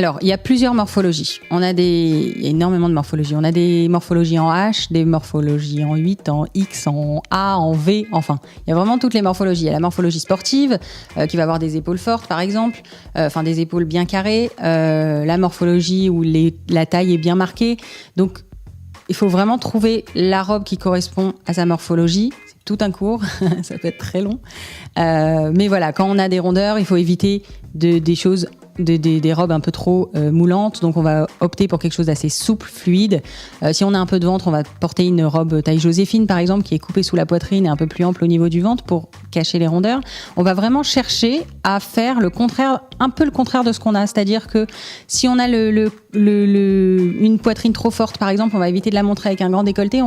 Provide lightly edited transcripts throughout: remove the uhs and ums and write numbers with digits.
Alors, il y a plusieurs morphologies. Il y a énormément de morphologies. On a des morphologies en H, des morphologies en 8, en X, en A, en V. Enfin, il y a vraiment toutes les morphologies. Il y a la morphologie sportive, qui va avoir des épaules fortes, par exemple. Des épaules bien carrées. La morphologie où la taille est bien marquée. Donc, il faut vraiment trouver la robe qui correspond à sa morphologie. C'est tout un cours. Ça peut être très long. Mais voilà, quand on a des rondeurs, il faut éviter des choses... Des robes un peu trop moulantes, donc on va opter pour quelque chose d'assez souple, fluide. Si on a un peu de ventre, on va porter une robe taille Joséphine par exemple, qui est coupée sous la poitrine et un peu plus ample au niveau du ventre pour cacher les rondeurs. On va vraiment chercher à faire le contraire, un peu le contraire de ce qu'on a, c'est-à-dire que si on a une poitrine trop forte par exemple, on va éviter de la montrer avec un grand décolleté.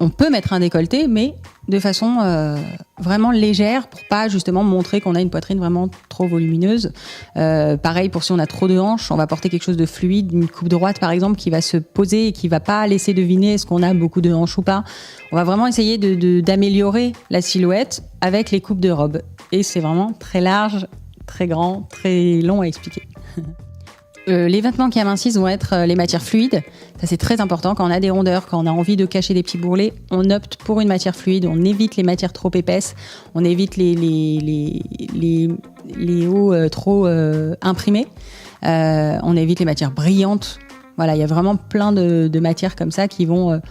On peut mettre un décolleté, mais de façon vraiment légère pour pas justement montrer qu'on a une poitrine vraiment trop volumineuse. Pareil pour si on a trop de hanches, on va porter quelque chose de fluide, une coupe droite par exemple qui va se poser et qui va pas laisser deviner est-ce qu'on a beaucoup de hanches ou pas. On va vraiment essayer d'améliorer la silhouette avec les coupes de robe. Et c'est vraiment très large, très grand, très long à expliquer. Les vêtements qui amincissent vont être les matières fluides. Ça, c'est très important. Quand on a des rondeurs, quand on a envie de cacher des petits bourrelets, on opte pour une matière fluide. On évite les matières trop épaisses. On évite les hauts trop imprimés. On évite les matières brillantes. Voilà, il y a vraiment plein de matières comme ça qui vont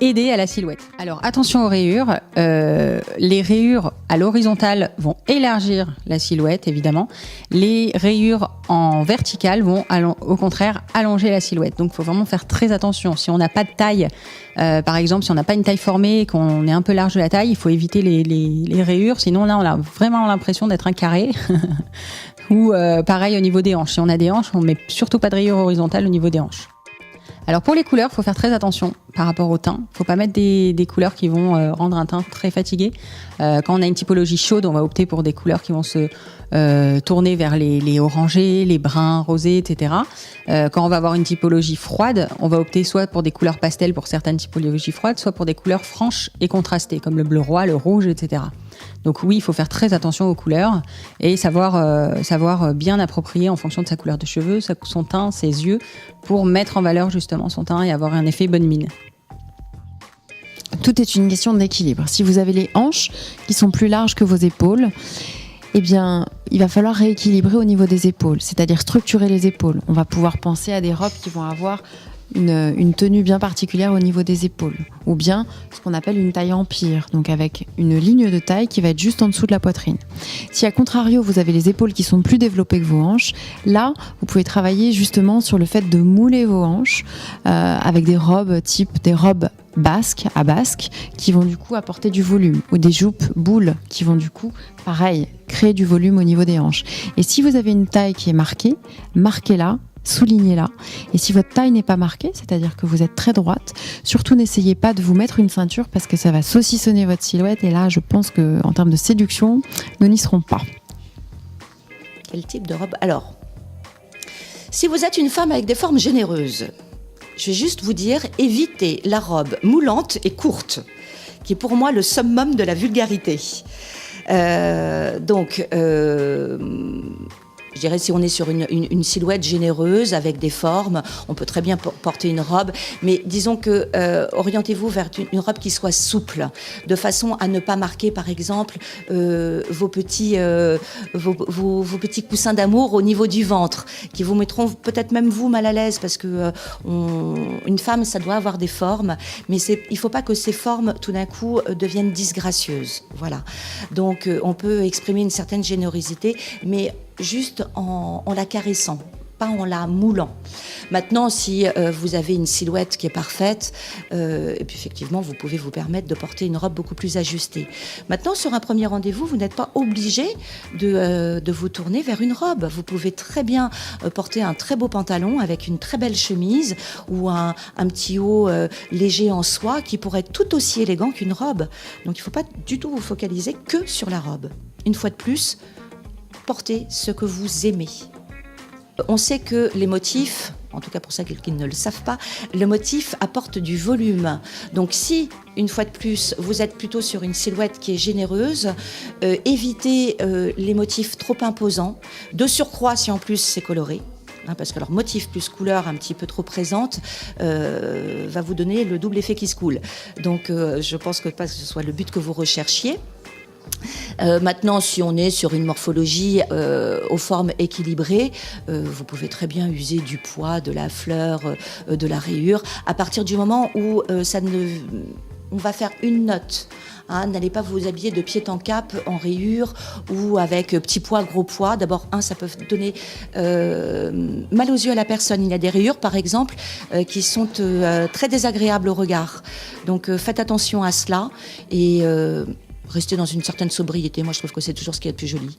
aider à la silhouette. Alors, attention aux rayures. Les rayures à l'horizontale vont élargir la silhouette, évidemment. Les rayures en verticale vont, au contraire, allonger la silhouette. Donc, il faut vraiment faire très attention. Si on n'a pas de taille, par exemple, si on n'a pas une taille formée et qu'on est un peu large de la taille, il faut éviter les rayures. Sinon, là, on a vraiment l'impression d'être un carré. Ou pareil au niveau des hanches. Si on a des hanches, on ne met surtout pas de rayures horizontales au niveau des hanches. Alors pour les couleurs, il faut faire très attention par rapport au teint. Il ne faut pas mettre des couleurs qui vont rendre un teint très fatigué. Quand on a une typologie chaude, on va opter pour des couleurs qui vont se tourner vers les orangés, les bruns, rosés, etc. Quand on va avoir une typologie froide, on va opter soit pour des couleurs pastel pour certaines typologies froides, soit pour des couleurs franches et contrastées, comme le bleu roi, le rouge, etc. Donc oui, il faut faire très attention aux couleurs et savoir bien approprier en fonction de sa couleur de cheveux, son teint, ses yeux, pour mettre en valeur justement son teint et avoir un effet bonne mine. Tout est une question d'équilibre. Si vous avez les hanches qui sont plus larges que vos épaules, eh bien, il va falloir rééquilibrer au niveau des épaules, c'est-à-dire structurer les épaules. On va pouvoir penser à des robes qui vont avoir une tenue bien particulière au niveau des épaules, ou bien ce qu'on appelle une taille empire, donc avec une ligne de taille qui va être juste en dessous de la poitrine. Si à contrario vous avez les épaules qui sont plus développées que vos hanches, là vous pouvez travailler justement sur le fait de mouler vos hanches avec des robes type des robes basques à basques qui vont du coup apporter du volume, ou des jupes boules qui vont du coup pareil créer du volume au niveau des hanches. Et si vous avez une taille qui est marquée, marquez-la, soulignez-la. Et si votre taille n'est pas marquée, c'est-à-dire que vous êtes très droite, surtout n'essayez pas de vous mettre une ceinture parce que ça va saucissonner votre silhouette. Et là, je pense qu'en termes de séduction, nous n'y serons pas. Quel type de robe ? Alors, si vous êtes une femme avec des formes généreuses, je vais juste vous dire, évitez la robe moulante et courte, qui est pour moi le summum de la vulgarité. Je dirais, si on est sur une silhouette généreuse avec des formes, on peut très bien porter une robe. Mais disons que orientez-vous vers une robe qui soit souple, de façon à ne pas marquer, par exemple, vos petits coussins d'amour au niveau du ventre, qui vous mettront peut-être même vous mal à l'aise, parce que une femme, ça doit avoir des formes, mais il ne faut pas que ces formes, tout d'un coup, deviennent disgracieuses. Voilà. Donc, on peut exprimer une certaine générosité, mais juste en la caressant, pas en la moulant. Maintenant, si vous avez une silhouette qui est parfaite, et puis effectivement, vous pouvez vous permettre de porter une robe beaucoup plus ajustée. Maintenant, sur un premier rendez-vous, vous n'êtes pas obligé de vous tourner vers une robe. Vous pouvez très bien porter un très beau pantalon avec une très belle chemise ou un petit haut léger en soie qui pourrait être tout aussi élégant qu'une robe. Donc, il ne faut pas du tout vous focaliser que sur la robe. Une fois de plus, portez ce que vous aimez. On sait que les motifs, en tout cas pour ceux qui ne le savent pas, le motif apporte du volume. Donc si, une fois de plus, vous êtes plutôt sur une silhouette qui est généreuse, évitez les motifs trop imposants. De surcroît, si en plus c'est coloré, parce que leur motif plus couleur un petit peu trop présente va vous donner le double effet qui se coule. Donc je pense que pas que ce soit le but que vous recherchiez. Maintenant, si on est sur une morphologie aux formes équilibrées, vous pouvez très bien user du pois, de la fleur, de la rayure, à partir du moment où on va faire une note. N'allez pas vous habiller de pied en cap en rayure ou avec petit pois, gros pois. D'abord, ça peut donner mal aux yeux à la personne. Il y a des rayures, par exemple, qui sont très désagréables au regard. Donc, faites attention à cela et restez dans une certaine sobriété. Moi, je trouve que c'est toujours ce qui est le plus joli.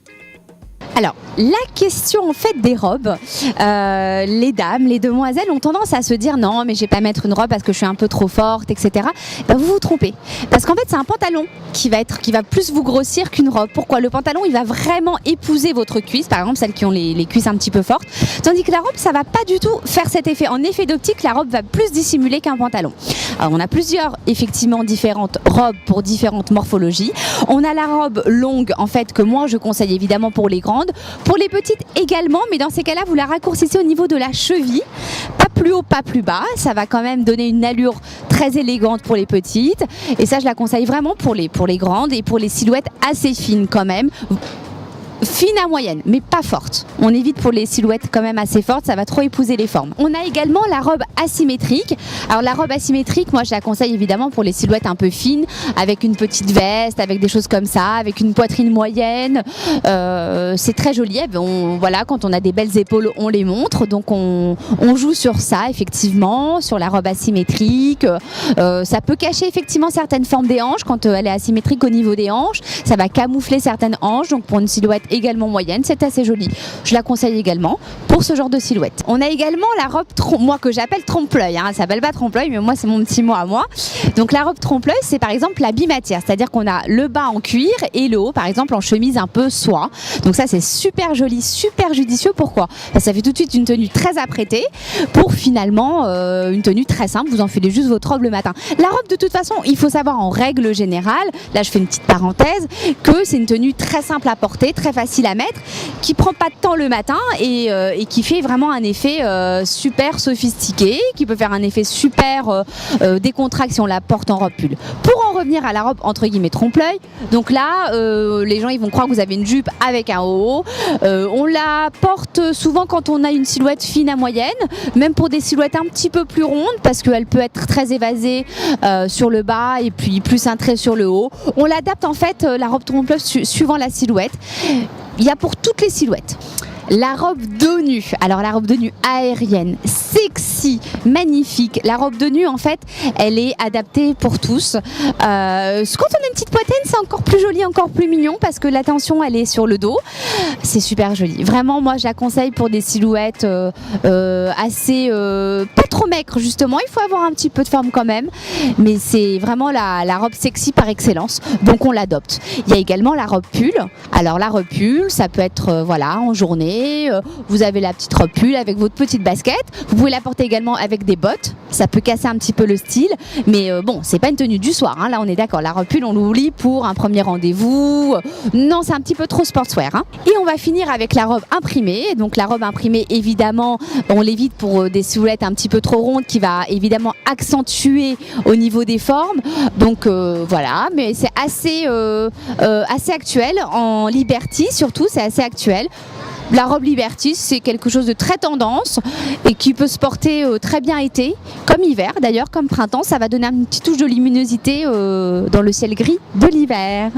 Alors, la question en fait des robes, les dames, les demoiselles ont tendance à se dire non, mais je vais pas mettre une robe parce que je suis un peu trop forte, etc. Vous vous trompez, parce qu'en fait c'est un pantalon qui va plus vous grossir qu'une robe. Pourquoi ? Le pantalon il va vraiment épouser votre cuisse, par exemple celles qui ont les cuisses un petit peu fortes, tandis que la robe ça va pas du tout faire cet effet. En effet d'optique, la robe va plus dissimuler qu'un pantalon. Alors on a plusieurs effectivement différentes robes pour différentes morphologies. On a la robe longue en fait que moi je conseille évidemment pour les grandes. Pour les petites également, mais dans ces cas-là, vous la raccourcissez au niveau de la cheville. Pas plus haut, pas plus bas. Ça va quand même donner une allure très élégante pour les petites. Et ça, je la conseille vraiment pour les grandes et pour les silhouettes assez fines quand même. Fine à moyenne, mais pas forte. On évite pour les silhouettes quand même assez fortes, ça va trop épouser les formes. On a également la robe asymétrique. Alors la robe asymétrique, moi je la conseille évidemment pour les silhouettes un peu fines, avec une petite veste, avec des choses comme ça, avec une poitrine moyenne. C'est très joli. Voilà, quand on a des belles épaules, on les montre. Donc on joue sur ça effectivement, sur la robe asymétrique. Ça peut cacher effectivement certaines formes des hanches quand elle est asymétrique au niveau des hanches. Ça va camoufler certaines hanches. Donc pour une silhouette également moyenne, c'est assez joli. Je la conseille également pour ce genre de silhouette. On a également la robe moi que j'appelle trompe-l'œil. Ça s'appelle pas trompe-l'œil, mais moi c'est mon petit mot à moi. Donc la robe trompe-l'œil, c'est par exemple la bimatière, c'est-à-dire qu'on a le bas en cuir et le haut par exemple en chemise un peu soie. Donc ça c'est super joli, super judicieux. Pourquoi ? Ça fait tout de suite une tenue très apprêtée pour finalement une tenue très simple. Vous enfilez juste votre robe le matin. La robe de toute façon, il faut savoir en règle générale, là je fais une petite parenthèse, que c'est une tenue très simple à porter, très facile à mettre, qui prend pas de temps le matin et qui fait vraiment un effet super sophistiqué, qui peut faire un effet super décontracté si on la porte en robe pull. Pour en revenir à la robe entre guillemets trompe-l'œil, donc là les gens ils vont croire que vous avez une jupe avec un haut. On la porte souvent quand on a une silhouette fine à moyenne, même pour des silhouettes un petit peu plus rondes parce qu'elle peut être très évasée sur le bas et puis plus cintrée sur le haut. On l'adapte en fait la robe trompe-l'œil suivant la silhouette. Il y a pour toutes les silhouettes. La robe de nu, alors la robe de nu aérienne, sexy, magnifique. La robe de nu, en fait, elle est adaptée pour tous. Quand on a une petite poitrine, c'est encore plus joli, encore plus mignon parce que la tension, elle est sur le dos. C'est super joli. Vraiment, moi, je la conseille pour des silhouettes assez pas trop maigres, justement. Il faut avoir un petit peu de forme quand même, mais c'est vraiment la robe sexy par excellence. Donc, on l'adopte. Il y a également la robe pull. Alors, la robe pull, ça peut être voilà en journée. Vous avez la petite robe pull avec votre petite basket. Vous pouvez la porter également avec des bottes. Ça peut casser un petit peu le style, mais bon, c'est pas une tenue du soir. Là, on est d'accord. La robe pull, on l'oublie pour un premier rendez-vous. Non, c'est un petit peu trop sportswear. Et on va finir avec la robe imprimée. Donc la robe imprimée, évidemment, on l'évite pour des silhouettes un petit peu trop rondes, qui va évidemment accentuer au niveau des formes. Donc voilà, mais c'est assez actuel en Liberty, surtout, c'est assez actuel. La robe Liberty, c'est quelque chose de très tendance et qui peut se porter très bien été, comme hiver d'ailleurs, comme printemps. Ça va donner une petite touche de luminosité dans le ciel gris de l'hiver.